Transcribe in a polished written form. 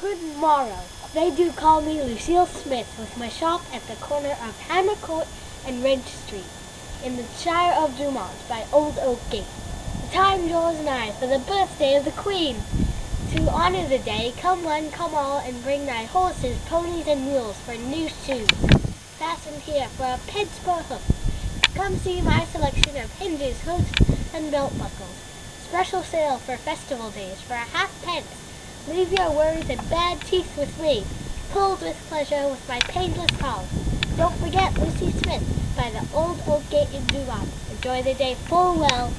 Good morrow. They do call me Lucille Smith, with my shop at the corner of Hammer Court and Ridge Street, in the Shire of Dumont, by Old Oak Gate. The time draws nigh for the birthday of the Queen. To honor the day, come one, come all, and bring thy horses, ponies, and mules for new shoes, fastened here for a pence per hoof. Come see my selection of hinges, hooks, and belt buckles. Special sale for festival days for a halfpence. Leave your worries and bad teeth with me. Pulled with pleasure with my painless pals. Don't forget Lucy Smith by the Old Oak Gate in Dumont. Enjoy the day full well.